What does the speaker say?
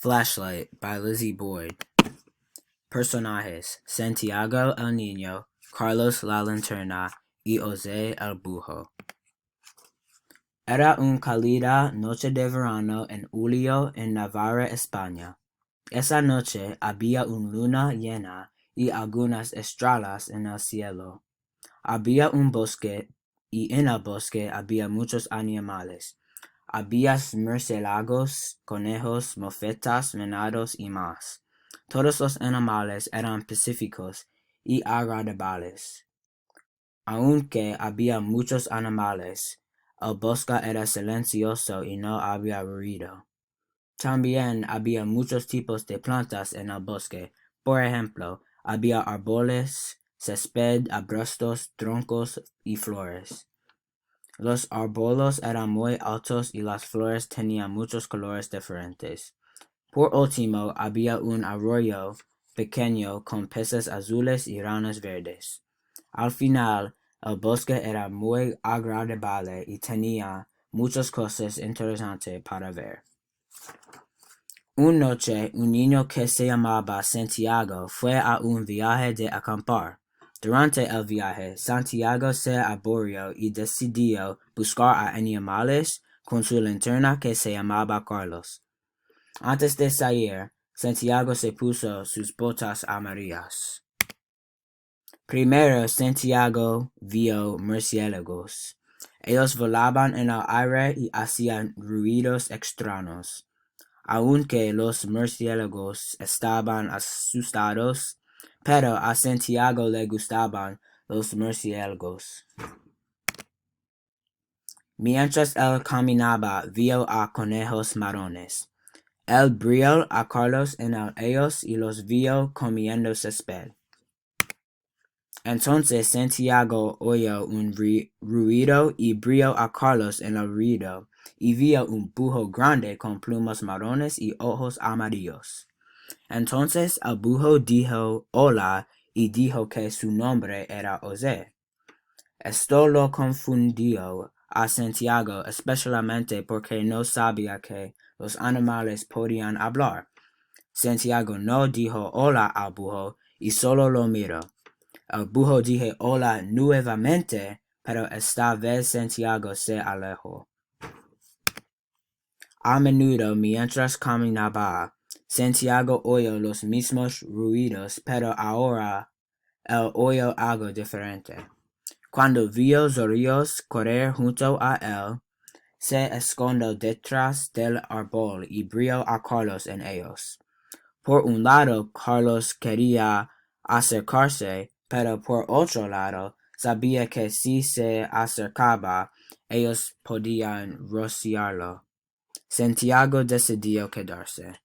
Flashlight by Lizzie Boyd. Personajes: Santiago el Niño, Carlos la Linterna y José el Bujo. Era una cálida noche de verano en julio en Navarra, España. Esa noche había una luna llena y algunas estrellas en el cielo. Había un bosque y en el bosque había muchos animales. Había murciélagos, conejos, mofetas, venados y más. Todos los animales eran pacíficos y agradables. Aunque había muchos animales, el bosque era silencioso y no había ruido. También había muchos tipos de plantas en el bosque. Por ejemplo, había árboles, césped, arbustos, troncos y flores. Los árboles eran muy altos y las flores tenían muchos colores diferentes. Por último, había un arroyo pequeño con peces azules y ranas verdes. Al final, el bosque era muy agradable y tenía muchas cosas interesantes para ver. Una noche, un niño que se llamaba Santiago fue a un viaje de acampar. Durante el viaje, Santiago se aburrió y decidió buscar a animales con su linterna que se llamaba Carlos. Antes de salir, Santiago se puso sus botas amarillas. Primero, Santiago vio murciélagos. Ellos volaban en el aire y hacían ruidos extraños. Aunque los murciélagos estaban asustados, pero a Santiago le gustaban los murciélagos. Mientras él caminaba, vio a conejos marrones. Él vio a Carlos en ellos y los vio comiendo césped. Entonces Santiago oyó un ruido y vio a Carlos en el ruido, y vio un búho grande con plumas marrones y ojos amarillos. Entonces el búho dijo hola y dijo que su nombre era José. Esto lo confundió a Santiago, especialmente porque no sabía que los animales podían hablar. Santiago no dijo hola al búho y solo lo miró. El búho dijo hola nuevamente, pero esta vez Santiago se alejó. A menudo, mientras caminaba, Santiago oyó los mismos ruidos, pero ahora él oyó algo diferente. Cuando vio zorrillos correr junto a él, se escondió detrás del árbol y vio a Carlos en ellos. Por un lado, Carlos quería acercarse, pero por otro lado, sabía que si se acercaba, ellos podían rociarlo. Santiago decidió quedarse.